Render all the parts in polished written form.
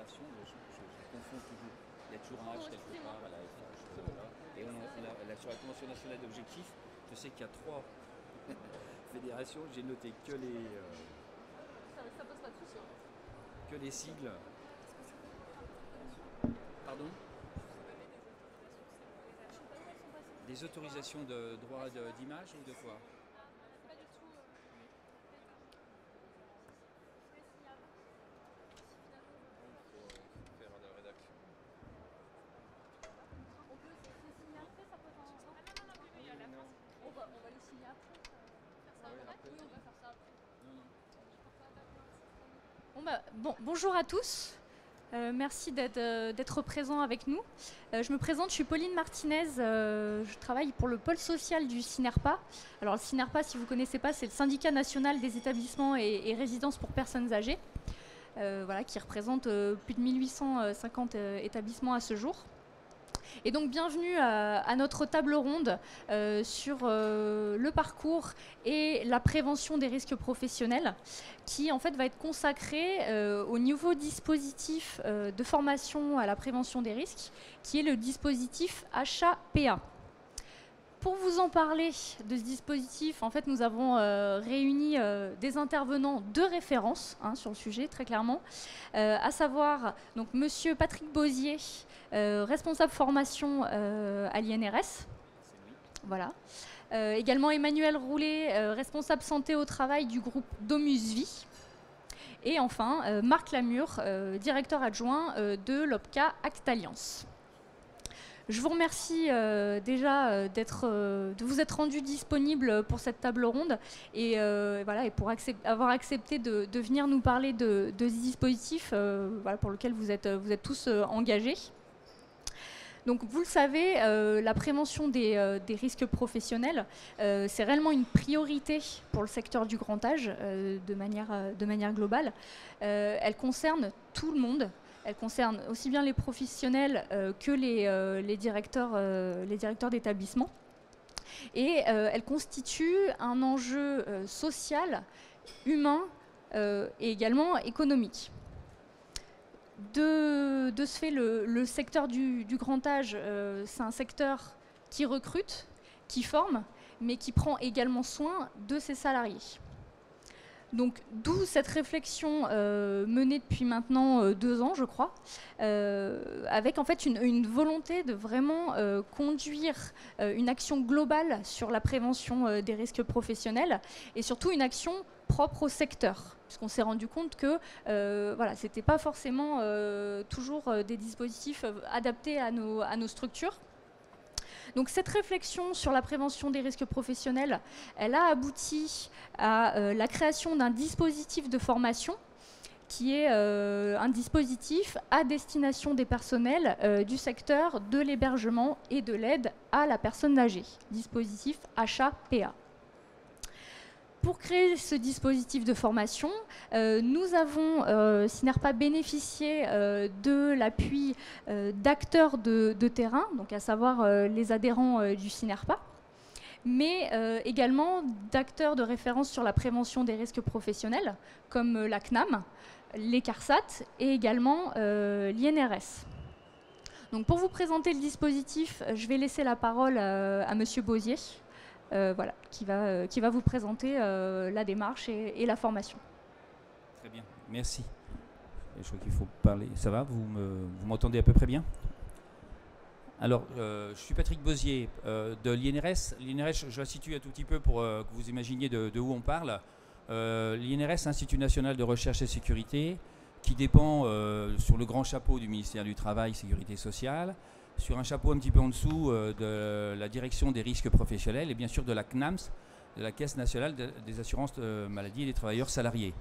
fédération, je confonds toujours. Il y a toujours un H quelque part à la FH. Voilà. Et sur la Convention nationale d'objectifs, je sais qu'il y a 3 fédérations. J'ai noté que les, Ça pose pas de soucis. que les sigles. Pardon? Des autorisations de droit d'image ou de quoi? Pas du tout. Faire de la rédaction. On peut les signer après, ça pose un. On va les signer après. Oui, on va faire ça après. Bonjour à tous. Merci d'être présents avec nous. Je me présente, je suis Pauline Martinez, je travaille pour le pôle social du CINERPA. Alors le CINERPA, si vous ne connaissez pas, c'est le syndicat national des établissements et résidences pour personnes âgées, qui représente plus de 1850 établissements à ce jour. Et donc bienvenue à notre table ronde sur le parcours et la prévention des risques professionnels, qui en fait va être consacrée au nouveau dispositif de formation à la prévention des risques, qui est le dispositif HAPA. Pour vous en parler de ce dispositif, en fait, nous avons réuni des intervenants de référence sur le sujet, très clairement, à savoir donc Monsieur Patrick Bozier, responsable formation à l'INRS. Voilà. Également Emmanuel Roulet, responsable santé au travail du groupe Domus Vie. Et enfin, Marc Lamure, directeur adjoint de l'OPCA Acte-Alliance. Je vous remercie déjà de vous être rendu disponible pour cette table ronde et pour avoir accepté de venir nous parler de ce dispositif pour lequel vous êtes tous engagés. Donc vous le savez, la prévention des risques professionnels, c'est réellement une priorité pour le secteur du grand âge de manière globale. Elle concerne tout le monde. Elle concerne aussi bien les professionnels que les directeurs d'établissement. Et elle constitue un enjeu social, humain et également économique. De ce fait, le secteur du grand âge, c'est un secteur qui recrute, qui forme, mais qui prend également soin de ses salariés. Donc, d'où cette réflexion menée depuis maintenant 2 ans, je crois, avec en fait une volonté de vraiment conduire une action globale sur la prévention des risques professionnels et surtout une action propre au secteur, puisqu'on s'est rendu compte que ce n'était pas forcément toujours des dispositifs adaptés à nos structures. Donc cette réflexion sur la prévention des risques professionnels, elle a abouti à la création d'un dispositif de formation qui est un dispositif à destination des personnels du secteur de l'hébergement et de l'aide à la personne âgée, dispositif HAPA. Pour créer ce dispositif de formation, nous avons, CINERPA, bénéficié de l'appui d'acteurs de terrain, donc à savoir les adhérents du CINERPA, mais également d'acteurs de référence sur la prévention des risques professionnels, comme la CNAM, les CARSAT et également l'INRS. Donc pour vous présenter le dispositif, je vais laisser la parole à Monsieur Bozier. Qui va vous présenter la démarche et la formation. Très bien, merci. Et je crois qu'il faut parler. Ça va, vous m'entendez à peu près bien? Alors, je suis Patrick Bozier de l'INRS. L'INRS, je la situe un tout petit peu pour que vous imaginiez de où on parle. L'INRS, Institut National de Recherche et Sécurité, qui dépend sur le grand chapeau du ministère du Travail, Sécurité sociale, sur un chapeau un petit peu en dessous de la direction des risques professionnels et bien sûr de la CNAMS, de la Caisse nationale des assurances maladie et des travailleurs salariés.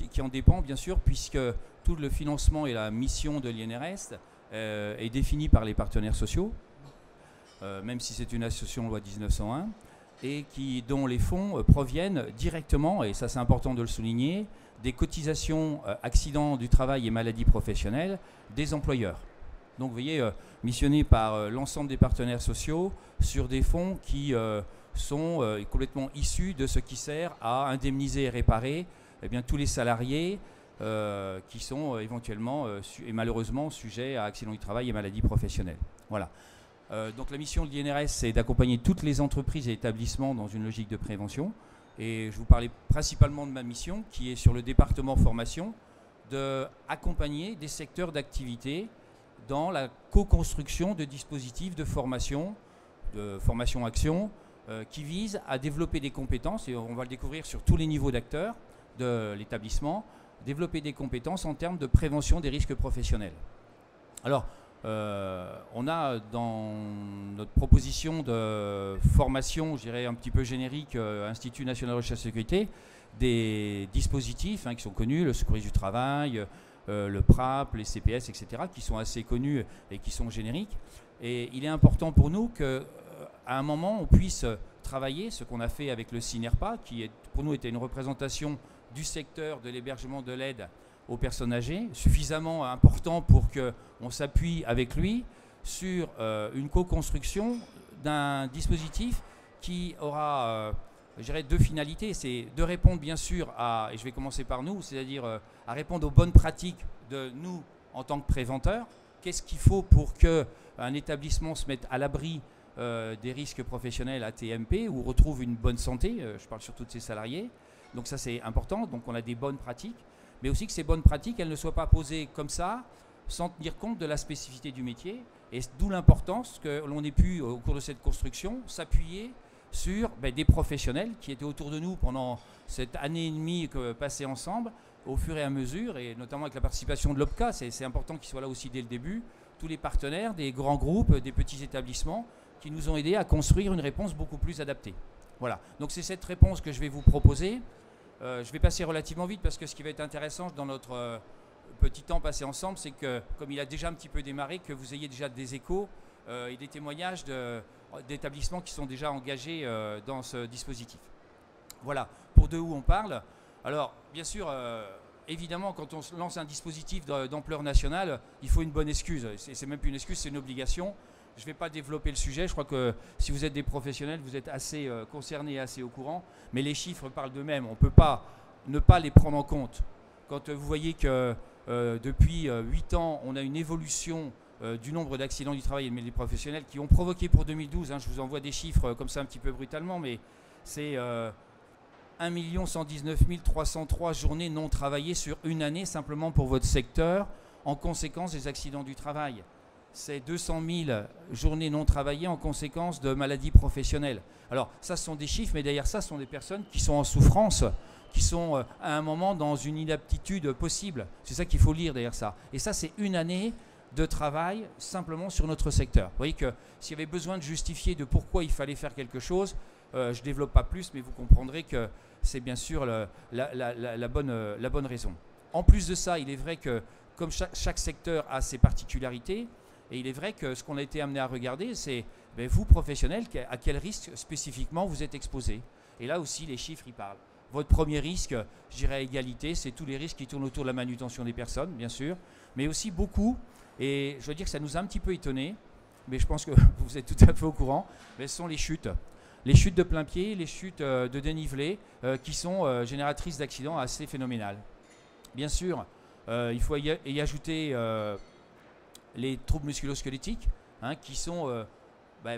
Qui en dépend bien sûr puisque tout le financement et la mission de l'INRS est défini par les partenaires sociaux, même si c'est une association loi 1901, et dont les fonds proviennent directement, et ça c'est important de le souligner, des cotisations accidents du travail et maladies professionnelles des employeurs. Donc vous voyez, missionné par l'ensemble des partenaires sociaux sur des fonds qui sont complètement issus de ce qui sert à indemniser et réparer tous les salariés qui sont éventuellement et malheureusement sujets à accidents du travail et maladies professionnelles. Voilà. Donc la mission de l'INRS, c'est d'accompagner toutes les entreprises et établissements dans une logique de prévention. Et je vous parlais principalement de ma mission, qui est sur le département formation, d'accompagner des secteurs d'activité dans la co-construction de dispositifs de formation action, qui visent à développer des compétences, et on va le découvrir sur tous les niveaux d'acteurs de l'établissement, développer des compétences en termes de prévention des risques professionnels. Alors, on a dans notre proposition de formation, je dirais un petit peu générique, Institut national de recherche et sécurité, des dispositifs qui sont connus, le secourisme du travail, le PRAP, les CPS, etc., qui sont assez connus et qui sont génériques. Et il est important pour nous qu'à un moment, on puisse travailler, ce qu'on a fait avec le CINERPA, qui pour nous était une représentation du secteur de l'hébergement de l'aide aux personnes âgées, suffisamment important pour qu'on s'appuie avec lui sur une co-construction d'un dispositif qui aura, je dirais, deux finalités. C'est de répondre bien sûr à, et je vais commencer par nous, c'est-à-dire à répondre aux bonnes pratiques de nous en tant que préventeurs. Qu'est-ce qu'il faut pour qu'un établissement se mette à l'abri des risques professionnels AT-MP ou retrouve une bonne santé, je parle surtout de ses salariés. Donc ça c'est important, donc on a des bonnes pratiques, mais aussi que ces bonnes pratiques, elles ne soient pas posées comme ça, sans tenir compte de la spécificité du métier, et d'où l'importance que l'on ait pu, au cours de cette construction, s'appuyer sur des professionnels qui étaient autour de nous pendant cette année et demie passée ensemble, au fur et à mesure, et notamment avec la participation de l'OPCA, c'est important qu'ils soient là aussi dès le début, tous les partenaires, des grands groupes, des petits établissements, qui nous ont aidés à construire une réponse beaucoup plus adaptée. Voilà, donc c'est cette réponse que je vais vous proposer. Je vais passer relativement vite parce que ce qui va être intéressant dans notre petit temps passé ensemble, c'est que, comme il a déjà un petit peu démarré, que vous ayez déjà des échos et des témoignages d'établissements qui sont déjà engagés dans ce dispositif. Voilà, pour de où on parle. Alors, bien sûr, évidemment, quand on lance un dispositif d'ampleur nationale, il faut une bonne excuse. C'est même plus une excuse, c'est une obligation. Je ne vais pas développer le sujet, je crois que si vous êtes des professionnels, vous êtes assez concernés et assez au courant, mais les chiffres parlent d'eux-mêmes, on ne peut pas ne pas les prendre en compte. Quand vous voyez que depuis 8 ans, on a une évolution du nombre d'accidents du travail et des professionnels qui ont provoqué pour 2012, je vous envoie des chiffres comme ça un petit peu brutalement, mais c'est 1 119 303 journées non travaillées sur une année simplement pour votre secteur en conséquence des accidents du travail. C'est 200 000 journées non travaillées en conséquence de maladies professionnelles. Alors ça, ce sont des chiffres, mais derrière ça, ce sont des personnes qui sont en souffrance, qui sont à un moment dans une inaptitude possible. C'est ça qu'il faut lire derrière ça. Et ça, c'est une année de travail simplement sur notre secteur. Vous voyez que s'il y avait besoin de justifier de pourquoi il fallait faire quelque chose, je ne développe pas plus, mais vous comprendrez que c'est bien sûr la bonne raison. En plus de ça, il est vrai que comme chaque secteur a ses particularités, et il est vrai que ce qu'on a été amené à regarder, c'est vous, professionnels, à quel risque spécifiquement vous êtes exposés. Et là aussi, les chiffres, ils parlent. Votre premier risque, je dirais à égalité, c'est tous les risques qui tournent autour de la manutention des personnes, bien sûr, mais aussi beaucoup, et je veux dire que ça nous a un petit peu étonnés, mais je pense que vous êtes tout à fait au courant, mais ce sont les chutes. Les chutes de plein pied, les chutes de dénivelé, qui sont génératrices d'accidents assez phénoménales. Bien sûr, il faut y ajouter les troubles musculo-squelettiques, qui sont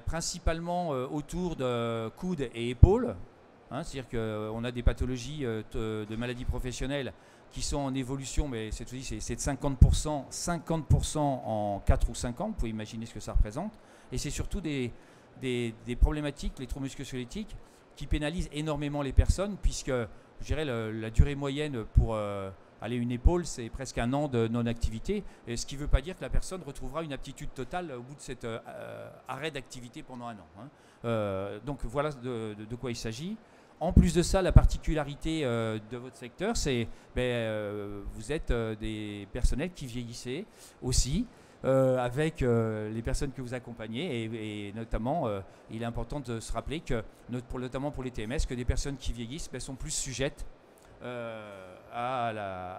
principalement autour de coudes et épaules. C'est-à-dire qu'on a des pathologies de maladies professionnelles qui sont en évolution, mais c'est de 50% en 4 ou 5 ans, vous pouvez imaginer ce que ça représente. Et c'est surtout des problématiques, les troubles musculo-squelettiques, qui pénalisent énormément les personnes, puisque je dirais la durée moyenne pour aller une épaule, c'est presque 1 an de non-activité, et ce qui ne veut pas dire que la personne retrouvera une aptitude totale au bout de cet arrêt d'activité pendant 1 an. Donc voilà de quoi il s'agit. En plus de ça, la particularité de votre secteur, c'est vous êtes des personnels qui vieillissez aussi, avec les personnes que vous accompagnez, et notamment, il est important de se rappeler que, notamment pour les TMS, que des personnes qui vieillissent sont plus sujettes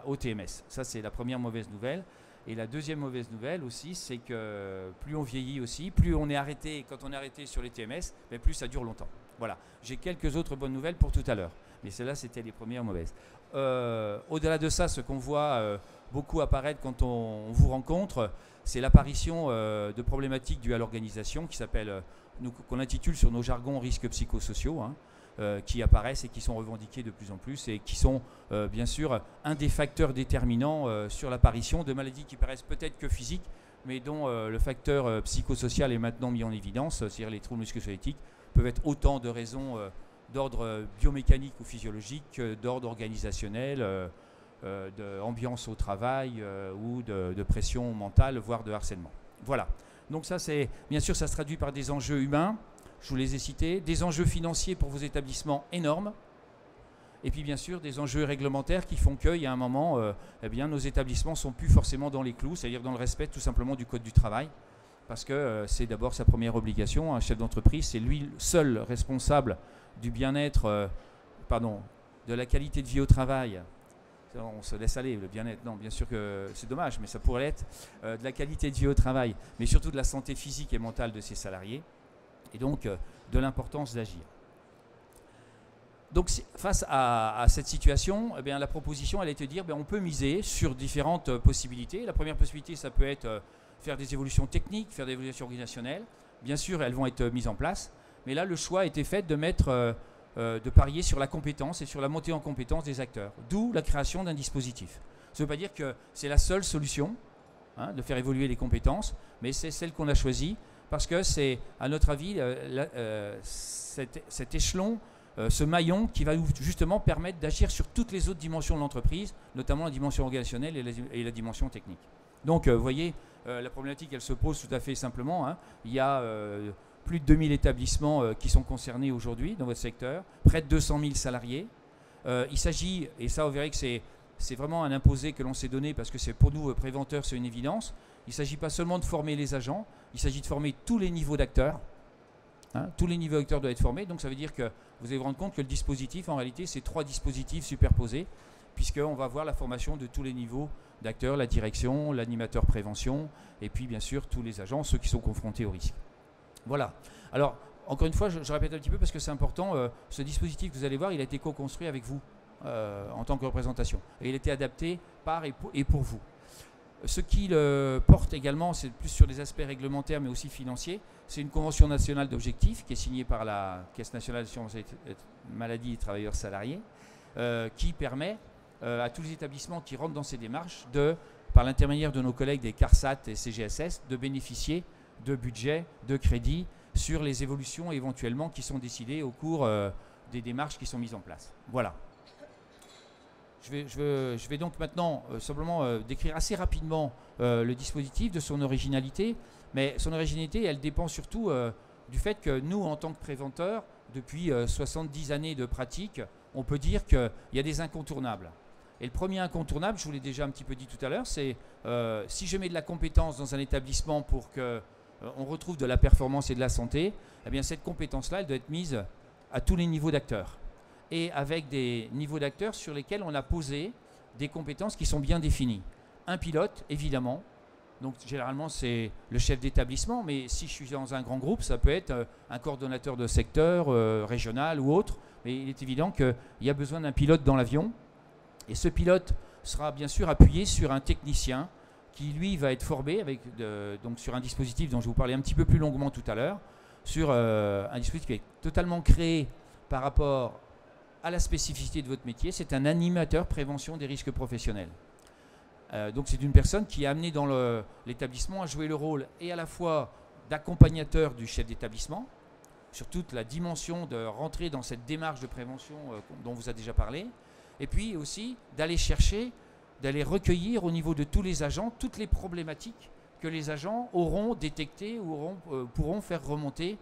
au TMS. Ça, c'est la première mauvaise nouvelle. Et la deuxième mauvaise nouvelle aussi, c'est que plus on vieillit aussi, plus on est arrêté, quand on est arrêté sur les TMS, mais plus ça dure longtemps. Voilà. J'ai quelques autres bonnes nouvelles pour tout à l'heure, mais celles-là, c'était les premières mauvaises. Au-delà de ça, ce qu'on voit beaucoup apparaître quand on vous rencontre, c'est l'apparition de problématiques dues à l'organisation qui s'appellent, qu'on intitule sur nos jargons risques psychosociaux, hein, qui apparaissent et qui sont revendiqués de plus en plus et qui sont bien sûr un des facteurs déterminants sur l'apparition de maladies qui paraissent peut-être que physiques, mais dont le facteur psychosocial est maintenant mis en évidence, c'est-à-dire les troubles musculo-squelettiques peuvent être autant de raisons d'ordre biomécanique ou physiologique, d'ordre organisationnel, d'ambiance au travail ou de pression mentale, voire de harcèlement. Voilà. Donc ça, c'est bien sûr, ça se traduit par des enjeux humains, je vous les ai cités, des enjeux financiers pour vos établissements énormes, et puis bien sûr des enjeux réglementaires qui font qu'il y a un moment, eh bien, nos établissements ne sont plus forcément dans les clous, c'est-à-dire dans le respect tout simplement du Code du travail, parce que c'est d'abord sa première obligation. Un chef d'entreprise, c'est lui seul responsable du bien-être, de la qualité de vie au travail. On se laisse aller, le bien-être, non, bien sûr que c'est dommage, mais ça pourrait l'être, de la qualité de vie au travail, mais surtout de la santé physique et mentale de ses salariés, et donc de l'importance d'agir. Donc face à cette situation, eh bien, la proposition, elle est de dire on peut miser sur différentes possibilités. La première possibilité, ça peut être faire des évolutions techniques, faire des évolutions organisationnelles. Bien sûr, elles vont être mises en place, mais là, le choix a été fait de mettre... de parier sur la compétence et sur la montée en compétence des acteurs, d'où la création d'un dispositif. Ça ne veut pas dire que c'est la seule solution, hein, de faire évoluer les compétences, mais c'est celle qu'on a choisie parce que c'est, à notre avis, cet échelon, ce maillon qui va justement permettre d'agir sur toutes les autres dimensions de l'entreprise, notamment la dimension organisationnelle et la dimension technique. Donc, vous voyez, la problématique, elle se pose tout à fait simplement, hein. Il y a... plus de 2000 établissements qui sont concernés aujourd'hui dans votre secteur, près de 200 000 salariés. Il s'agit, et ça vous verrez que c'est vraiment un imposé que l'on s'est donné parce que c'est pour nous, préventeurs, c'est une évidence. Il ne s'agit pas seulement de former les agents, il s'agit de former tous les niveaux d'acteurs. Hein, tous les niveaux d'acteurs doivent être formés, donc ça veut dire que vous allez vous rendre compte que le dispositif, en réalité, c'est 3 dispositifs superposés, puisqu'on va voir la formation de tous les niveaux d'acteurs, la direction, l'animateur prévention, et puis bien sûr tous les agents, ceux qui sont confrontés au risque. Voilà. Alors, encore une fois, je répète un petit peu parce que c'est important. Ce dispositif que vous allez voir, il a été co-construit avec vous en tant que représentation. Et il a été adapté par et pour vous. Ce qu'il porte également, c'est plus sur des aspects réglementaires mais aussi financiers. C'est une convention nationale d'objectifs qui est signée par la Caisse nationale d'assurance maladie et travailleurs salariés qui permet à tous les établissements qui rentrent dans ces démarches par l'intermédiaire de nos collègues des CARSAT et CGSS, de bénéficier de budget, de crédit sur les évolutions éventuellement qui sont décidées au cours des démarches qui sont mises en place. Voilà. Je vais donc maintenant simplement décrire assez rapidement le dispositif, de son originalité, mais son originalité, elle dépend surtout du fait que nous, en tant que préventeurs, depuis 70 années de pratique, on peut dire qu'il y a des incontournables. Et le premier incontournable, je vous l'ai déjà un petit peu dit tout à l'heure, c'est si je mets de la compétence dans un établissement pour que on retrouve de la performance et de la santé, eh bien cette compétence-là, elle doit être mise à tous les niveaux d'acteurs. Et avec des niveaux d'acteurs sur lesquels on a posé des compétences qui sont bien définies. Un pilote, évidemment. Donc généralement, c'est le chef d'établissement, mais si je suis dans un grand groupe, ça peut être un coordonnateur de secteur, régional ou autre. Mais il est évident qu'il y a besoin d'un pilote dans l'avion. Et ce pilote sera bien sûr appuyé sur un technicien qui lui va être formé donc sur un dispositif dont je vous parlais un petit peu plus longuement tout à l'heure, sur un dispositif qui est totalement créé par rapport à la spécificité de votre métier. C'est un animateur prévention des risques professionnels. Donc c'est une personne qui est amenée dans l'établissement à jouer le rôle et à la fois d'accompagnateur du chef d'établissement, sur toute la dimension de rentrer dans cette démarche de prévention dont on vous a déjà parlé, et puis aussi d'aller chercher, d'aller recueillir au niveau de tous les agents toutes les problématiques que les agents auront détectées ou pourront faire remonter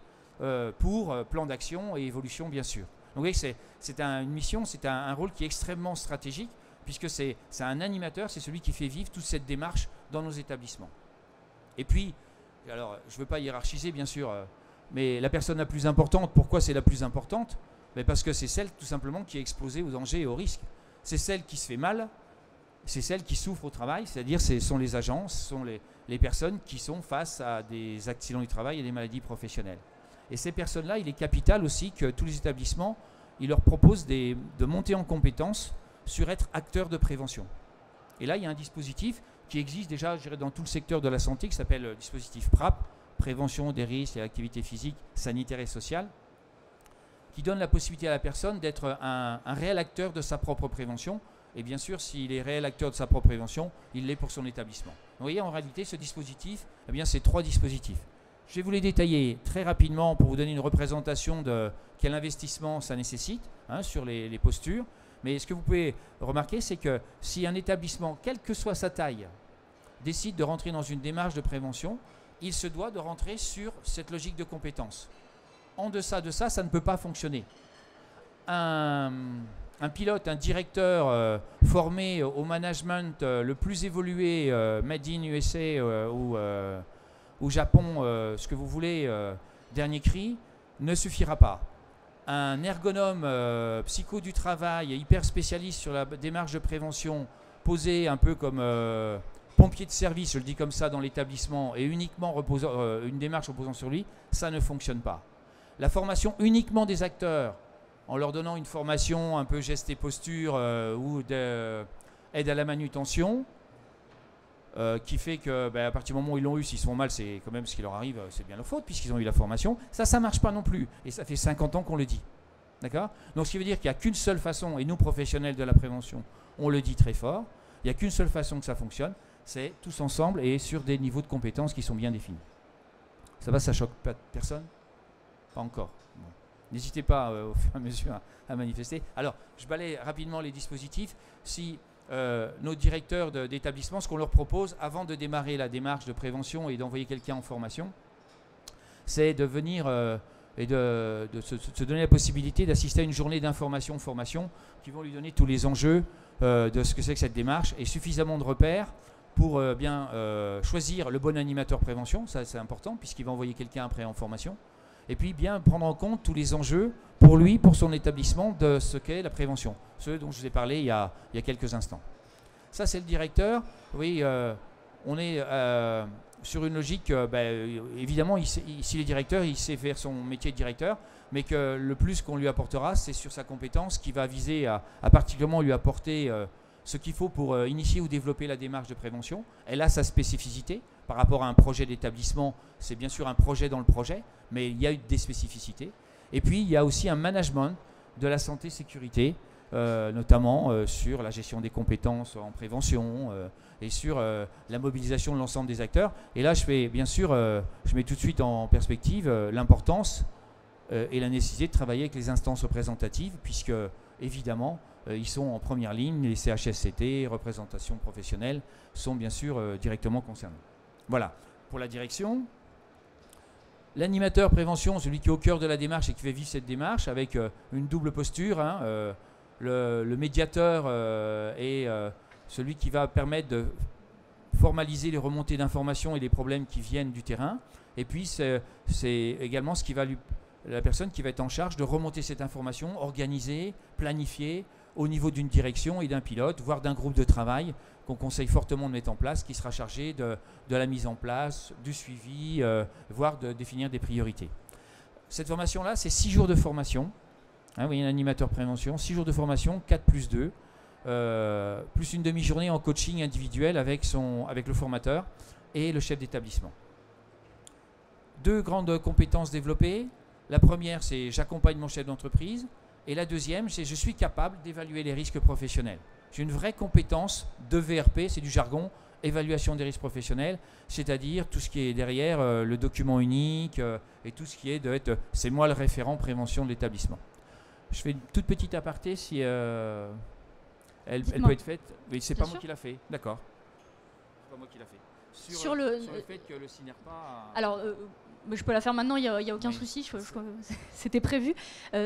pour plan d'action et évolution, bien sûr. Donc vous voyez que c'est une mission, c'est un rôle qui est extrêmement stratégique, puisque c'est un animateur, c'est celui qui fait vivre toute cette démarche dans nos établissements. Et puis, alors je ne veux pas hiérarchiser, bien sûr, mais la personne la plus importante, pourquoi c'est la plus importante? Parce que c'est celle tout simplement qui est exposée aux dangers et aux risques. C'est celle qui se fait mal, c'est celles qui souffrent au travail, c'est-à-dire ce sont les agents, ce sont les personnes qui sont face à des accidents du travail et des maladies professionnelles. Et ces personnes-là, il est capital aussi que tous les établissements, ils leur proposent de monter en compétences sur être acteurs de prévention. Et là, il y a un dispositif qui existe déjà, je dirais, dans tout le secteur de la santé, qui s'appelle le dispositif PRAP, Prévention des risques et activités physiques, sanitaires et sociales, qui donne la possibilité à la personne d'être un réel acteur de sa propre prévention. Et bien sûr, s'il est réel acteur de sa propre prévention, il l'est pour son établissement. Donc, vous voyez, en réalité, ce dispositif, eh bien, c'est 3 dispositifs. Je vais vous les détailler très rapidement pour vous donner une représentation de quel investissement ça nécessite sur les postures. Mais ce que vous pouvez remarquer, c'est que si un établissement, quelle que soit sa taille, décide de rentrer dans une démarche de prévention, il se doit de rentrer sur cette logique de compétence. En deçà de ça, ça ne peut pas fonctionner. Un pilote, un directeur formé au management le plus évolué, Made in USA ou Japon, ce que vous voulez, dernier cri, ne suffira pas. Un ergonome psycho du travail, hyper spécialiste sur la démarche de prévention, posé un peu comme pompier de service, je le dis comme ça, dans l'établissement, et uniquement une démarche reposant sur lui, ça ne fonctionne pas. La formation uniquement des acteurs, en leur donnant une formation un peu geste et posture ou aide à la manutention, qui fait que à partir du moment où ils l'ont eu, s'ils sont mal, c'est quand même ce qui leur arrive, c'est bien leur faute, puisqu'ils ont eu la formation. Ça ne marche pas non plus. Et ça fait 50 ans qu'on le dit. D'accord ? Donc ce qui veut dire qu'il n'y a qu'une seule façon, et nous professionnels de la prévention, on le dit très fort, il n'y a qu'une seule façon que ça fonctionne, c'est tous ensemble et sur des niveaux de compétences qui sont bien définis. Ça va, ça choque pas personne ? Pas encore. Bon. N'hésitez pas au fur et à mesure à manifester. Alors, je balaye rapidement les dispositifs. Si nos directeurs d'établissement, ce qu'on leur propose avant de démarrer la démarche de prévention et d'envoyer quelqu'un en formation, c'est de venir et de se donner la possibilité d'assister à une journée d'information-formation qui vont lui donner tous les enjeux de ce que c'est que cette démarche et suffisamment de repères pour bien choisir le bon animateur prévention. Ça, c'est important puisqu'il va envoyer quelqu'un après en formation. Et puis bien prendre en compte tous les enjeux pour lui, pour son établissement, de ce qu'est la prévention. Ceux dont je vous ai parlé il y a quelques instants. Ça, c'est le directeur. Oui, on est sur une logique, évidemment, s'il est directeur, il sait faire son métier de directeur, mais que le plus qu'on lui apportera, c'est sur sa compétence qui va viser à particulièrement lui apporter ce qu'il faut pour initier ou développer la démarche de prévention. Elle a sa spécificité. Par rapport à un projet d'établissement, c'est bien sûr un projet dans le projet, mais il y a des spécificités. Et puis, il y a aussi un management de la santé-sécurité, notamment sur la gestion des compétences en prévention et sur la mobilisation de l'ensemble des acteurs. Et là, je mets tout de suite en perspective l'importance et la nécessité de travailler avec les instances représentatives, puisque, évidemment, ils sont en première ligne, les CHSCT, représentations professionnelles, sont bien sûr directement concernés. Voilà, pour la direction. L'animateur prévention, celui qui est au cœur de la démarche et qui fait vivre cette démarche, avec une double posture, le médiateur et celui qui va permettre de formaliser les remontées d'informations et les problèmes qui viennent du terrain. Et puis, c'est également la personne qui va être en charge de remonter cette information, organiser, planifier, au niveau d'une direction et d'un pilote, voire d'un groupe de travail qu'on conseille fortement de mettre en place, qui sera chargé de la mise en place, du suivi, voire de définir des priorités. Cette formation-là, c'est 6 jours de formation. Vous voyez, un animateur prévention, 6 jours de formation, 4 plus 2, plus une demi-journée en coaching individuel avec le formateur et le chef d'établissement. 2 grandes compétences développées. La première, c'est j'accompagne mon chef d'entreprise. Et la deuxième, c'est je suis capable d'évaluer les risques professionnels. J'ai une vraie compétence de VRP, c'est du jargon, évaluation des risques professionnels, c'est-à-dire tout ce qui est derrière le document unique et tout ce qui est c'est moi le référent prévention de l'établissement. Je fais une toute petite aparté si elle peut être faite. Mais c'est pas moi qui l'a fait, d'accord. C'est pas moi qui l'a fait. Sur le fait que le CINERPA... Alors, je peux la faire maintenant, il n'y a aucun souci, c'était prévu.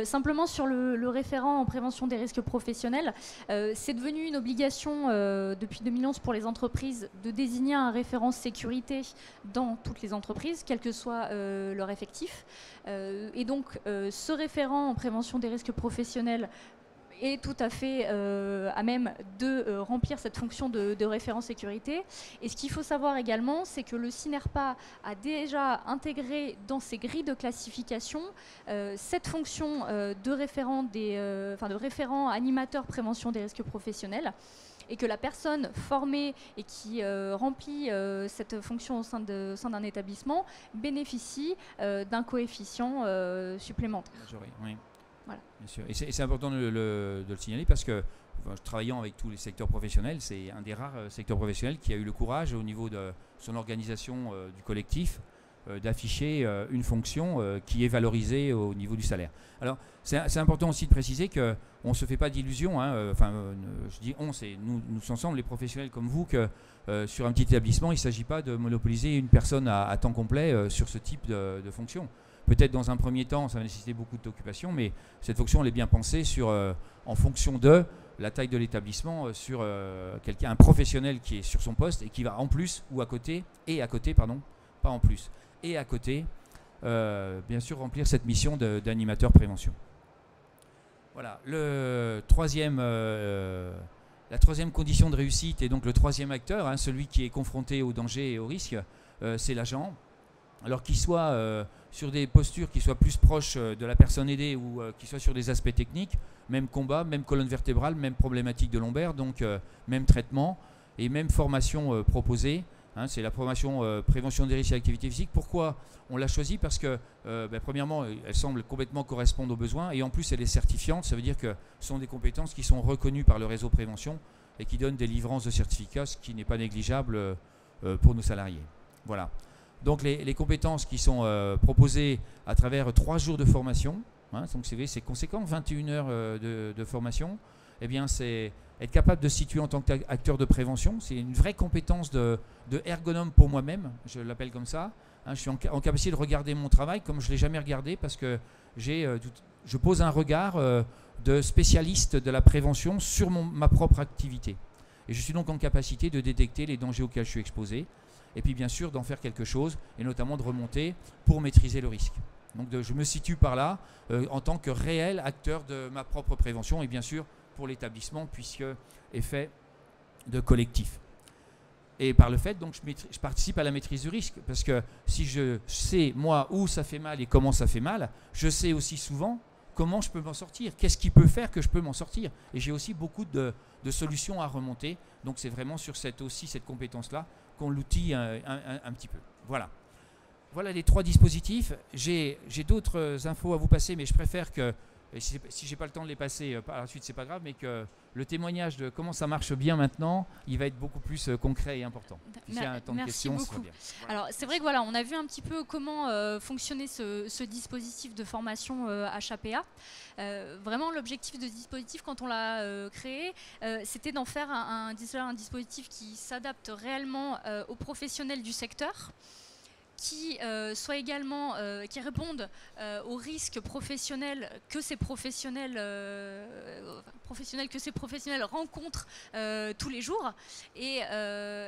Simplement sur le référent en prévention des risques professionnels, c'est devenu une obligation depuis 2011 pour les entreprises de désigner un référent sécurité dans toutes les entreprises, quel que soit leur effectif. Et donc, ce référent en prévention des risques professionnels est tout à fait à même de remplir cette fonction de référent sécurité. Et ce qu'il faut savoir également, c'est que le CINERPA a déjà intégré dans ses grilles de classification cette fonction de référent animateur prévention des risques professionnels, et que la personne formée et qui remplit cette fonction au sein d'un établissement bénéficie d'un coefficient supplémentaire. Oui. Voilà. Bien sûr. Et c'est important de le signaler parce que, travaillant avec tous les secteurs professionnels, c'est un des rares secteurs professionnels qui a eu le courage, au niveau de son organisation du collectif, d'afficher une fonction qui est valorisée au niveau du salaire. Alors, c'est important aussi de préciser qu'on ne se fait pas d'illusions. Je dis on, c'est nous ensemble, les professionnels comme vous, que sur un petit établissement, il ne s'agit pas de monopoliser une personne à temps complet sur ce type de fonction. Peut-être dans un premier temps, ça va nécessiter beaucoup d'occupation, mais cette fonction, elle est bien pensée en fonction de la taille de l'établissement, sur un professionnel qui est sur son poste et qui va en plus, ou à côté, pas en plus, et à côté, bien sûr, remplir cette mission d'animateur prévention. Voilà, la troisième condition de réussite, et donc le troisième acteur, celui qui est confronté au danger et au risque, c'est l'agent. Alors qu'il soit sur des postures qui soient plus proches de la personne aidée, ou qu'il soit sur des aspects techniques, même combat, même colonne vertébrale, même problématique de lombaire, donc même traitement et même formation proposée. C'est la formation prévention des risques et activité physique. Pourquoi on l'a choisie? Parce que, premièrement, elle semble complètement correspondre aux besoins, et en plus, elle est certifiante. Ça veut dire que ce sont des compétences qui sont reconnues par le réseau prévention et qui donnent des livrances de certificats, ce qui n'est pas négligeable pour nos salariés. Voilà. Donc les compétences qui sont proposées à travers 3 jours de formation, donc c'est conséquent, 21 heures de formation, eh bien c'est être capable de se situer en tant qu'acteur de prévention. C'est une vraie compétence de ergonome pour moi-même, je l'appelle comme ça. Je suis en capacité de regarder mon travail comme je ne l'ai jamais regardé, parce que je pose un regard de spécialiste de la prévention sur ma propre activité. Et je suis donc en capacité de détecter les dangers auxquels je suis exposé, et puis bien sûr d'en faire quelque chose, et notamment de remonter pour maîtriser le risque. Donc je me situe par là en tant que réel acteur de ma propre prévention, et bien sûr pour l'établissement, puisque effet de collectif. Et par le fait, donc, je participe à la maîtrise du risque, parce que si je sais, moi, où ça fait mal et comment ça fait mal, je sais aussi souvent comment je peux m'en sortir, qu'est-ce qui peut faire que je peux m'en sortir. Et j'ai aussi beaucoup de solutions à remonter. Donc c'est vraiment sur cette compétence-là qu'on l'outille un petit peu. Voilà. Voilà les 3 dispositifs. J'ai d'autres infos à vous passer, mais je préfère que, si j'ai pas le temps de les passer par la suite, c'est pas grave, mais que le témoignage de comment ça marche bien maintenant, il va être beaucoup plus concret et important. S'il y a un temps de questions, beaucoup. ce sera bien. Voilà. Alors c'est vrai que on a vu un petit peu comment fonctionnait ce dispositif de formation HAPA. Vraiment, l'objectif de ce dispositif, quand on l'a créé, c'était d'en faire un dispositif qui s'adapte réellement aux professionnels du secteur, qui soit également qui répondent aux risques professionnels que ces professionnels rencontrent tous les jours, et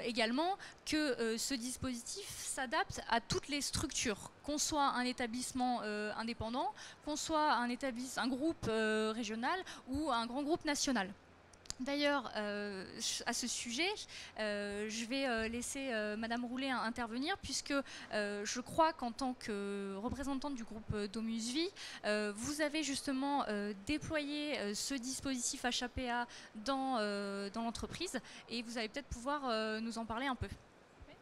également que ce dispositif s'adapte à toutes les structures, qu'on soit un établissement indépendant, qu'on soit un groupe régional ou un grand groupe national. D'ailleurs, à ce sujet, je vais laisser Madame Roulet intervenir, puisque je crois qu'en tant que représentante du groupe Domus Vie, vous avez justement déployé ce dispositif HAPA dans l'entreprise, et vous allez peut-être pouvoir nous en parler un peu. Oui,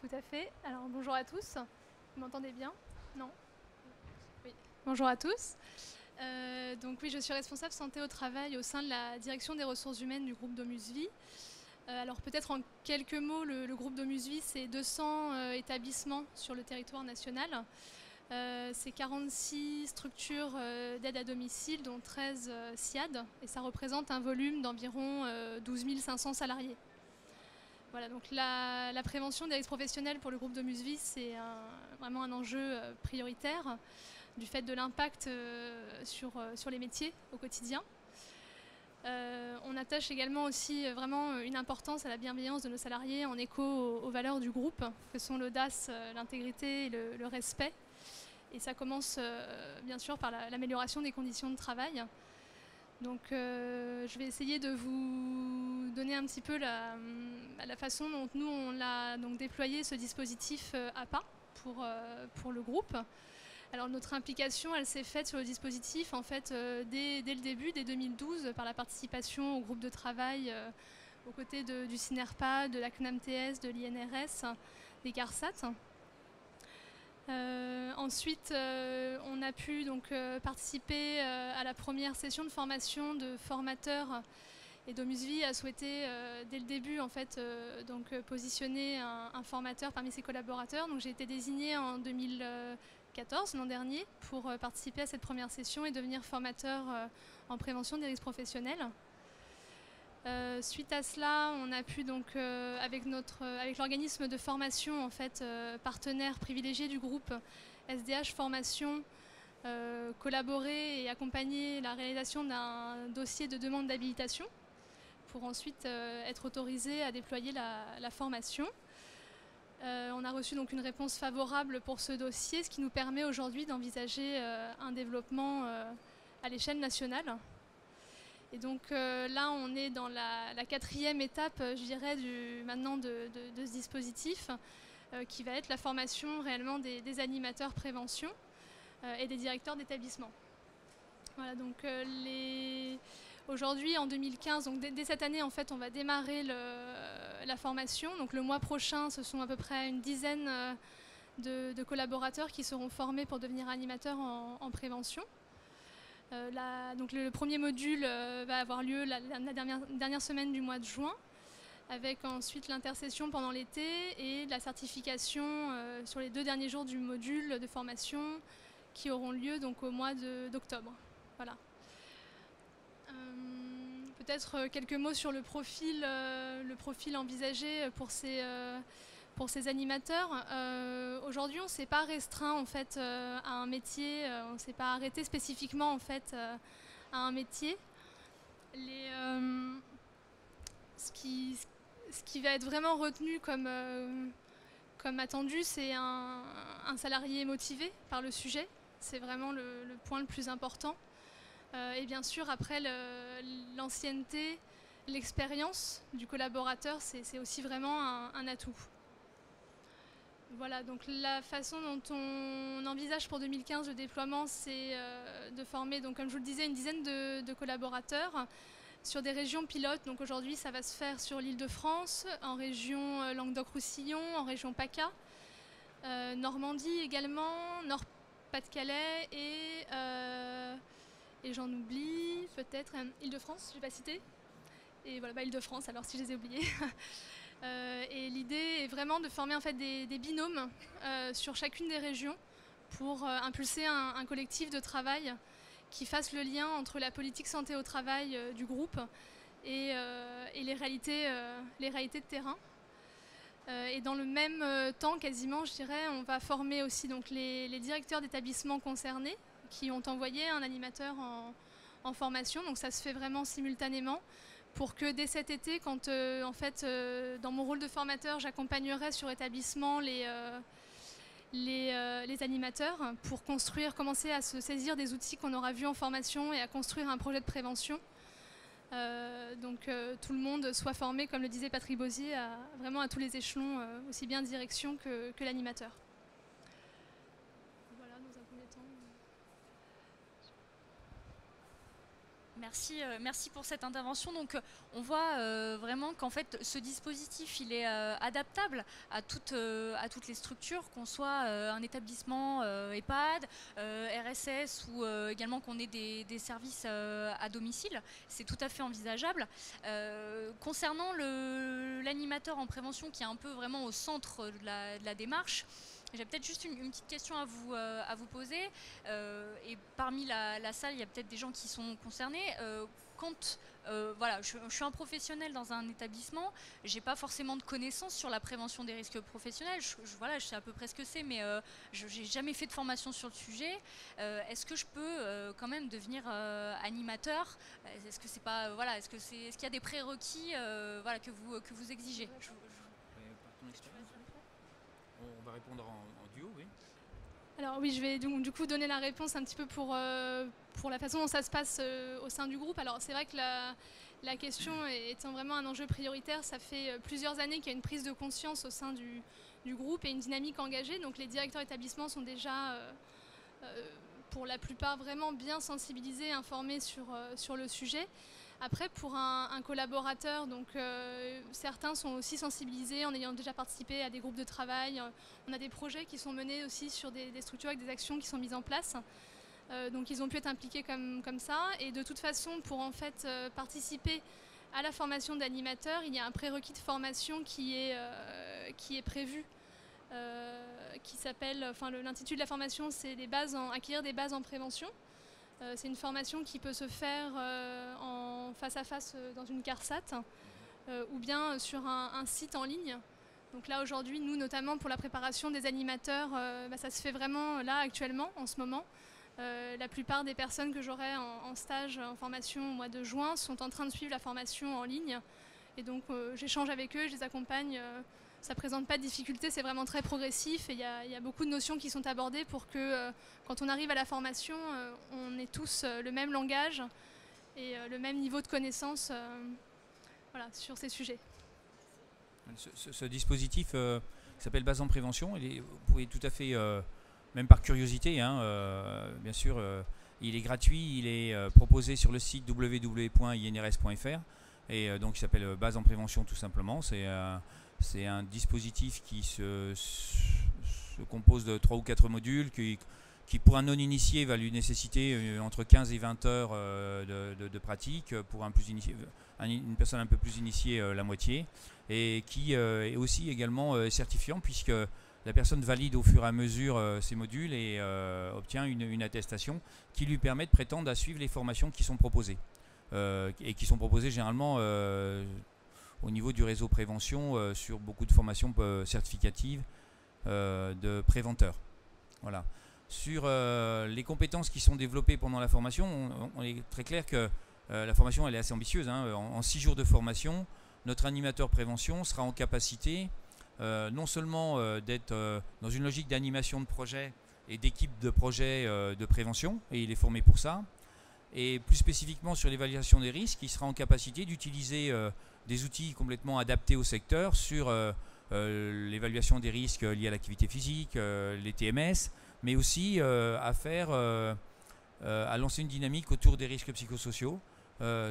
tout à fait. Alors bonjour à tous. Vous m'entendez bien? Non? Oui. Bonjour à tous. Donc oui, je suis responsable santé au travail au sein de la direction des ressources humaines du groupe Domus Vie. Alors peut-être en quelques mots, le groupe Domus Vie, c'est 200 établissements sur le territoire national. C'est 46 structures d'aide à domicile, dont 13 SIAD, et ça représente un volume d'environ 12 500 salariés. Voilà, donc la prévention des risques professionnels pour le groupe Domus Vie, c'est vraiment un enjeu prioritaire, du fait de l'impact sur les métiers au quotidien. On attache également aussi vraiment une importance à la bienveillance de nos salariés, en écho aux valeurs du groupe, que sont l'audace, l'intégrité et le respect. Et ça commence bien sûr par l'amélioration des conditions de travail. Donc je vais essayer de vous donner un petit peu la façon dont nous on a donc déployé ce dispositif APA pour le groupe. Alors notre implication, elle s'est faite sur le dispositif en fait dès le début, dès 2012, par la participation au groupe de travail aux côtés du CINERPA, de la CNAMTS, de l'INRS, des CARSAT. Ensuite, on a pu donc participer à la première session de formation de formateurs, et Domusvie a souhaité dès le début en fait positionner un formateur parmi ses collaborateurs. Donc j'ai été désignée en 2014, l'an dernier, pour participer à cette première session et devenir formateur en prévention des risques professionnels. Suite à cela, on a pu donc avec l'organisme de formation en fait partenaire privilégié du groupe SDH Formation, collaborer et accompagner la réalisation d'un dossier de demande d'habilitation pour ensuite être autorisé à déployer la formation. On a reçu donc une réponse favorable pour ce dossier, ce qui nous permet aujourd'hui d'envisager un développement à l'échelle nationale. Et donc là, on est dans la quatrième étape, je dirais, maintenant de ce dispositif, qui va être la formation réellement des animateurs prévention et des directeurs d'établissement. Voilà, donc aujourd'hui, en 2015, donc dès cette année, en fait, on va démarrer la formation. Donc le mois prochain, ce sont à peu près une dizaine de collaborateurs qui seront formés pour devenir animateurs en prévention. Donc le premier module va avoir lieu la dernière semaine du mois de juin, avec ensuite l'intercession pendant l'été et la certification sur les 2 derniers jours du module de formation qui auront lieu donc au mois d'octobre. Voilà. Peut-être quelques mots sur le profil envisagé pour ces animateurs. Aujourd'hui, on ne s'est pas restreint en fait à un métier, on ne s'est pas arrêté spécifiquement en fait à un métier. Ce qui va être vraiment retenu comme attendu, c'est un salarié motivé par le sujet. C'est vraiment le point le plus important. Et bien sûr, après, l'ancienneté, l'expérience du collaborateur, c'est aussi vraiment un atout. Voilà, donc la façon dont on envisage pour 2015 le déploiement, c'est de former, donc, comme je vous le disais, une dizaine de collaborateurs sur des régions pilotes. Donc aujourd'hui, ça va se faire sur l'Île-de-France, en région Languedoc-Roussillon, en région PACA, Normandie également, Nord-Pas-de-Calais et j'en oublie peut-être Île-de-France, je n'ai pas cité. Et voilà, Île-de-France, alors si je les ai oubliés. Et l'idée est vraiment de former en fait des binômes sur chacune des régions pour impulser un collectif de travail qui fasse le lien entre la politique santé au travail du groupe et les réalités de terrain. Et dans le même temps, quasiment, je dirais, on va former aussi donc, les directeurs d'établissements concernés qui ont envoyé un animateur en formation. Donc ça se fait vraiment simultanément pour que dès cet été, quand en fait, dans mon rôle de formateur, j'accompagnerai sur établissement les animateurs pour commencer à se saisir des outils qu'on aura vus en formation et à construire un projet de prévention. Donc tout le monde soit formé, comme le disait Patrick Bozier, vraiment à tous les échelons, aussi bien direction que l'animateur. Voilà, dans un premier temps. Merci pour cette intervention. Donc, on voit vraiment qu'en fait, ce dispositif, il est adaptable à toutes les structures, qu'on soit un établissement EHPAD, RSS ou également qu'on ait des services à domicile. C'est tout à fait envisageable. Concernant l'animateur en prévention, qui est un peu vraiment au centre de la démarche, j'ai peut-être juste une petite question à vous poser. Et parmi la salle, il y a peut-être des gens qui sont concernés. Voilà, je suis un professionnel dans un établissement, j'ai pas forcément de connaissances sur la prévention des risques professionnels. Voilà, je sais à peu près ce que c'est, mais j'ai jamais fait de formation sur le sujet. Est-ce que je peux quand même devenir animateur? Est-ce que c'est pas voilà, est-ce qu'il y a des prérequis voilà, que vous exigez? Par ton expérience, on va répondre en duo, oui. Alors oui, je vais du coup donner la réponse un petit peu pour la façon dont ça se passe au sein du groupe. Alors c'est vrai que la question étant vraiment un enjeu prioritaire, ça fait plusieurs années qu'il y a une prise de conscience au sein du groupe et une dynamique engagée. Donc les directeurs d'établissement sont déjà pour la plupart vraiment bien sensibilisés, informés sur le sujet. Après, pour un collaborateur, donc, certains sont aussi sensibilisés en ayant déjà participé à des groupes de travail. On a des projets qui sont menés aussi sur des structures avec des actions qui sont mises en place. Donc ils ont pu être impliqués comme ça. Et de toute façon, pour en fait participer à la formation d'animateurs, il y a un prérequis de formation qui est prévu. Qui s'appelle, l'intitulé de la formation, c'est acquérir des bases en prévention. C'est une formation qui peut se faire en face à face dans une CARSAT ou bien sur un site en ligne. Donc là aujourd'hui, nous notamment pour la préparation des animateurs, ça se fait vraiment là actuellement, en ce moment. La plupart des personnes que j'aurai en stage, en formation au mois de juin sont en train de suivre la formation en ligne. Et donc j'échange avec eux, je les accompagne. Ça ne présente pas de difficulté, c'est vraiment très progressif et il y a beaucoup de notions qui sont abordées pour que quand on arrive à la formation, on ait tous le même langage et le même niveau de connaissance sur ces sujets. Ce dispositif qui s'appelle Base en prévention, vous pouvez tout à fait, même par curiosité, bien sûr, il est gratuit, il est proposé sur le site www.inrs.fr et donc il s'appelle Base en prévention tout simplement. C'est un dispositif qui se compose de 3 ou 4 modules qui pour un non-initié va lui nécessiter entre 15 et 20 heures de pratique, pour une personne un peu plus initiée la moitié, et qui est aussi également certifiant puisque la personne valide au fur et à mesure ces modules et obtient une attestation qui lui permet de prétendre à suivre les formations qui sont proposées et qui sont proposées généralement au niveau du réseau prévention sur beaucoup de formations certificatives de préventeurs. Voilà. Sur les compétences qui sont développées pendant la formation, on est très clair que la formation elle est assez ambitieuse. En 6 jours de formation, notre animateur prévention sera en capacité non seulement d'être dans une logique d'animation de projet et d'équipe de projet de prévention, et il est formé pour ça, et plus spécifiquement sur l'évaluation des risques, il sera en capacité d'utiliser des outils complètement adaptés au secteur sur l'évaluation des risques liés à l'activité physique, les TMS, mais aussi à lancer une dynamique autour des risques psychosociaux,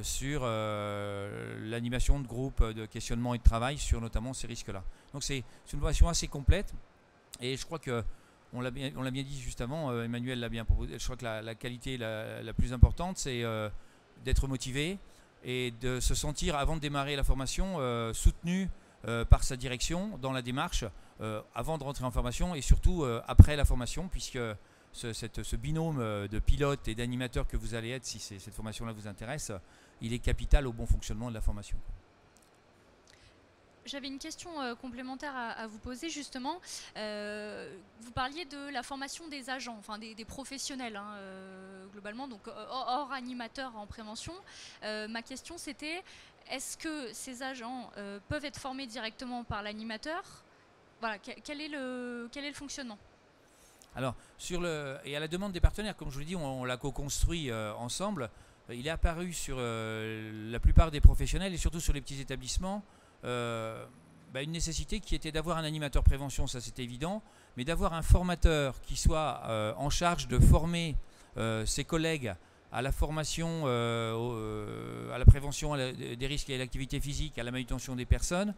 sur l'animation de groupes de questionnement et de travail sur notamment ces risques-là. Donc c'est une formation assez complète et je crois que on l'a bien dit juste avant, Emmanuel l'a bien proposé, je crois que la qualité la plus importante c'est d'être motivé et de se sentir avant de démarrer la formation soutenu par sa direction dans la démarche avant de rentrer en formation et surtout après la formation, puisque ce binôme de pilote et d'animateur que vous allez être si cette formation-là vous intéresse, il est capital au bon fonctionnement de la formation. J'avais une question complémentaire à vous poser justement. Vous parliez de la formation des agents, enfin des professionnels globalement, donc hors animateurs en prévention. Ma question c'était, est-ce que ces agents peuvent être formés directement par l'animateur? Voilà, quel est le fonctionnement? Alors, et à la demande des partenaires, comme je vous l'ai dit, on l'a co-construit ensemble. Il est apparu sur la plupart des professionnels et surtout sur les petits établissements une nécessité qui était d'avoir un animateur prévention, ça c'était évident, mais d'avoir un formateur qui soit en charge de former ses collègues à la formation, à la prévention des risques et à l'activité physique, à la manutention des personnes.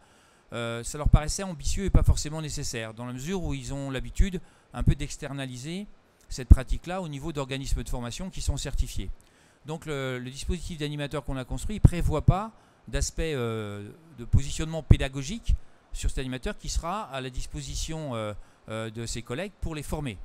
Ça leur paraissait ambitieux et pas forcément nécessaire, dans la mesure où ils ont l'habitude un peu d'externaliser cette pratique-là au niveau d'organismes de formation qui sont certifiés. Donc le dispositif d'animateur qu'on a construit ne prévoit pas d'aspect de positionnement pédagogique sur cet animateur qui sera à la disposition de ses collègues pour les former.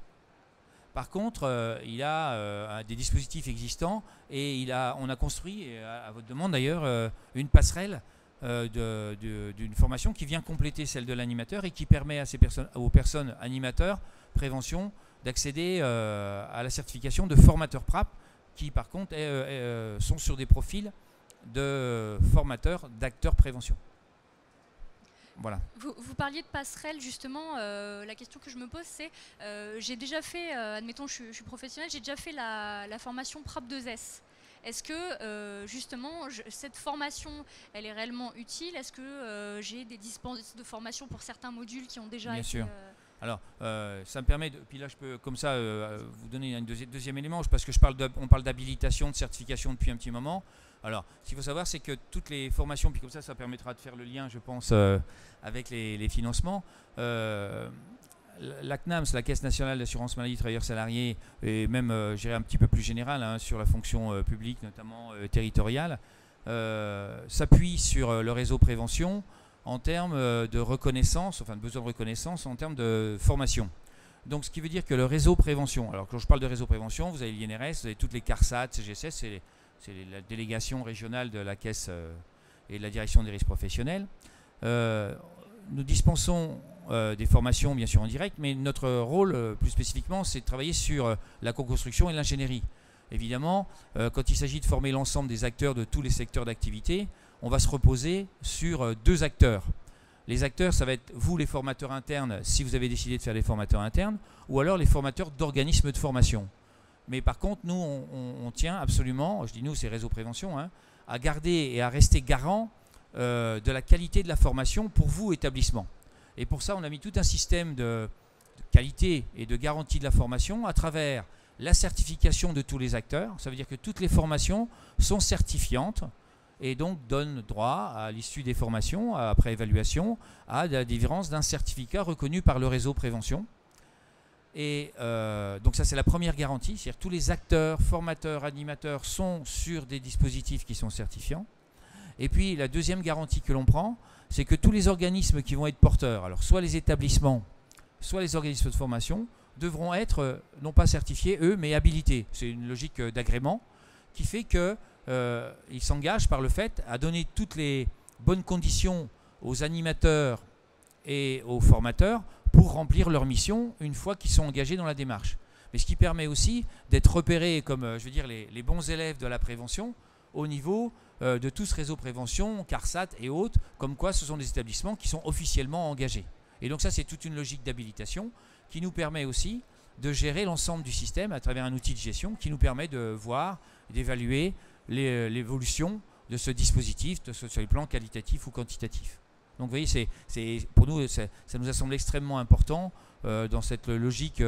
Par contre, il a des dispositifs existants et on a construit, à votre demande d'ailleurs, une passerelle d'une formation qui vient compléter celle de l'animateur et qui permet aux personnes animateurs prévention d'accéder à la certification de formateur PRAP qui par contre sont sur des profils de formateurs d'acteurs prévention. Voilà. Vous parliez de passerelle, justement. La question que je me pose, c'est j'ai déjà fait, admettons, je suis professionnelle, j'ai déjà fait la formation PROP 2S. Est-ce que, justement, cette formation, elle est réellement utile? Est-ce que j'ai des dispenses de formation pour certains modules qui ont déjà Bien été... sûr. Alors, ça me permet, puis là je peux comme ça vous donner un deuxième élément, parce que on parle d'habilitation, de certification depuis un petit moment. Alors, ce qu'il faut savoir, c'est que toutes les formations, puis comme ça permettra de faire le lien, je pense, avec les financements. La CNAMS, la Caisse nationale d'assurance maladie travailleurs salariés, et même, je dirais un petit peu plus général, hein, sur la fonction publique, notamment territoriale, s'appuie sur le réseau prévention en termes de reconnaissance, enfin de besoin de reconnaissance en termes de formation. Donc ce qui veut dire que le réseau prévention, alors quand je parle de réseau prévention, vous avez l'INRS, vous avez toutes les CARSAT, CGSS, c'est la délégation régionale de la Caisse et de la direction des risques professionnels. Nous dispensons des formations bien sûr en direct, mais notre rôle plus spécifiquement, c'est de travailler sur la co-construction et l'ingénierie. Évidemment, quand il s'agit de former l'ensemble des acteurs de tous les secteurs d'activité, on va se reposer sur deux acteurs. Les acteurs, ça va être vous les formateurs internes, si vous avez décidé de faire des formateurs internes, ou alors les formateurs d'organismes de formation. Mais par contre, nous, on tient absolument, je dis nous, c'est Réseau Prévention, hein, à garder et à rester garant de la qualité de la formation pour vous, établissement. Et pour ça, on a mis tout un système de qualité et de garantie de la formation à travers la certification de tous les acteurs. Ça veut dire que toutes les formations sont certifiantes et donc donnent droit, à l'issue des formations, après évaluation, à la délivrance d'un certificat reconnu par le réseau prévention. Et donc ça, c'est la première garantie, c'est-à-dire que tous les acteurs, formateurs, animateurs sont sur des dispositifs qui sont certifiants. Et puis la deuxième garantie que l'on prend, c'est que tous les organismes qui vont être porteurs, alors soit les établissements, soit les organismes de formation, devront être non pas certifiés, eux, mais habilités. C'est une logique d'agrément qui fait qu'ils s'engagent par le fait à donner toutes les bonnes conditions aux animateurs et aux formateurs pour remplir leur mission une fois qu'ils sont engagés dans la démarche. Mais ce qui permet aussi d'être repérés comme, je veux dire, les bons élèves de la prévention au niveau de tout ce réseau prévention, CARSAT et autres, comme quoi ce sont des établissements qui sont officiellement engagés. Et donc ça, c'est toute une logique d'habilitation qui nous permet aussi de gérer l'ensemble du système à travers un outil de gestion qui nous permet de voir, d'évaluer l'évolution de ce dispositif, sur les plans qualitatifs ou quantitatifs. Donc vous voyez, pour nous, ça nous a semblé extrêmement important dans cette logique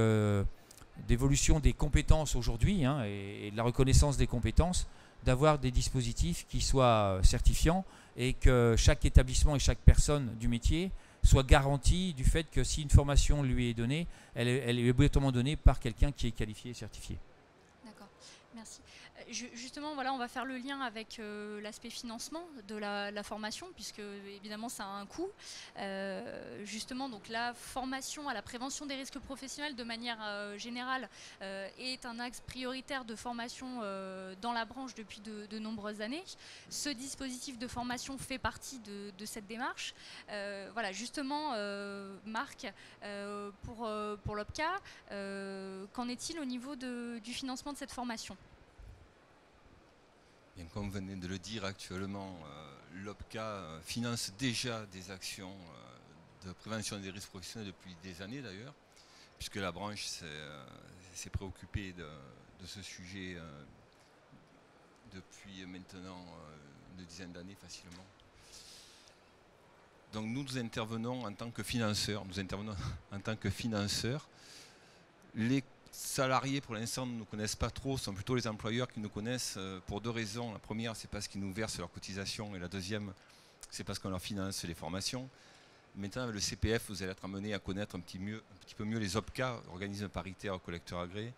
d'évolution des compétences aujourd'hui, hein, et de la reconnaissance des compétences, d'avoir des dispositifs qui soient certifiants et que chaque établissement et chaque personne du métier soit garantie du fait que si une formation lui est donnée, elle est obligatoirement donnée par quelqu'un qui est qualifié et certifié. D'accord, merci. Justement, voilà, on va faire le lien avec l'aspect financement de la formation, puisque évidemment ça a un coût. Justement, donc la formation à la prévention des risques professionnels de manière générale est un axe prioritaire de formation dans la branche depuis de nombreuses années. Ce dispositif de formation fait partie de cette démarche. Voilà, justement, Marc, pour l'OPCA, qu'en est-il au niveau du financement de cette formation ? Bien, comme vous venez de le dire, actuellement, l'OPCA finance déjà des actions de prévention des risques professionnels depuis des années d'ailleurs, puisque la branche s'est préoccupée de ce sujet depuis maintenant une dizaine d'années facilement. Donc nous intervenons en tant que financeurs. Les salariés, pour l'instant, ne nous connaissent pas trop, sont plutôt les employeurs qui nous connaissent pour deux raisons. La première, c'est parce qu'ils nous versent leurs cotisations, et la deuxième, c'est parce qu'on leur finance les formations. Maintenant, avec le CPF, vous allez être amené à connaître un petit peu mieux les OPCA, organismes paritaires collecteurs agréés.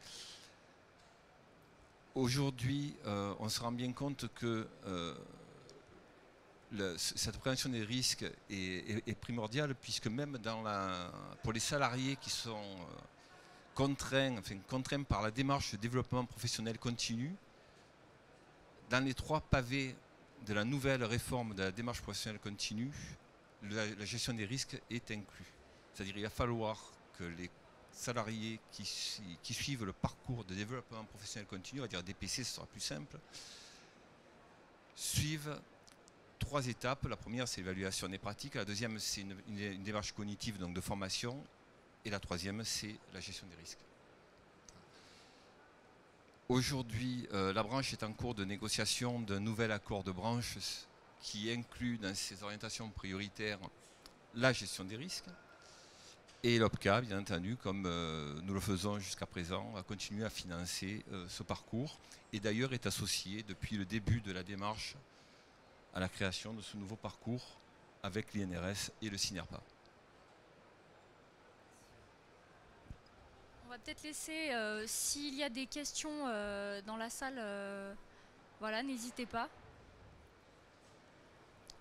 Aujourd'hui, on se rend bien compte que cette prévention des risques est primordiale, puisque même pour les salariés qui sont contraints par la démarche de développement professionnel continu, dans les 3 pavés de la nouvelle réforme de la démarche professionnelle continue, la gestion des risques est inclue. C'est-à-dire qu'il va falloir que les salariés qui suivent le parcours de développement professionnel continu, on va dire DPC, ce sera plus simple, suivent 3 étapes. La première, c'est l'évaluation des pratiques. La deuxième, c'est une démarche cognitive, donc de formation. Et la troisième, c'est la gestion des risques. Aujourd'hui, la branche est en cours de négociation d'un nouvel accord de branche qui inclut dans ses orientations prioritaires la gestion des risques. Et l'OPCA, bien entendu, comme nous le faisons jusqu'à présent, va continuer à financer ce parcours. Et d'ailleurs est associé depuis le début de la démarche à la création de ce nouveau parcours avec l'INRS et le CINERPA. On va peut-être laisser, s'il y a des questions dans la salle, voilà, n'hésitez pas.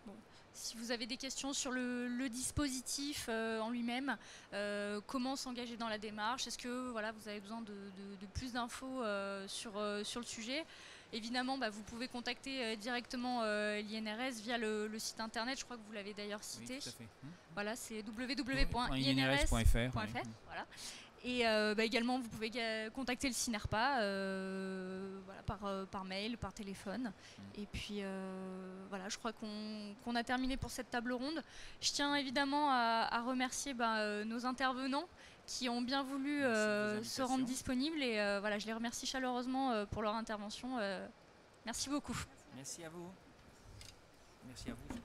Bon. Si vous avez des questions sur le dispositif en lui-même, comment s'engager dans la démarche, est-ce que voilà, vous avez besoin de plus d'infos sur le sujet, évidemment, vous pouvez contacter directement l'INRS via le site internet, je crois que vous l'avez d'ailleurs cité. Oui, tout à fait. Voilà, c'est www.inrs.fr. Voilà. Et également, vous pouvez contacter le CINERPA voilà, par mail, par téléphone. Et puis, voilà, je crois qu'on a terminé pour cette table ronde. Je tiens évidemment à remercier nos intervenants qui ont bien voulu se rendre disponibles. Et voilà, je les remercie chaleureusement pour leur intervention. Merci beaucoup. Merci à vous. Merci à vous surtout.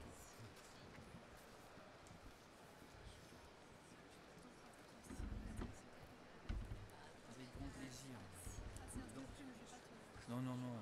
Avec grand plaisir. Non, non, non.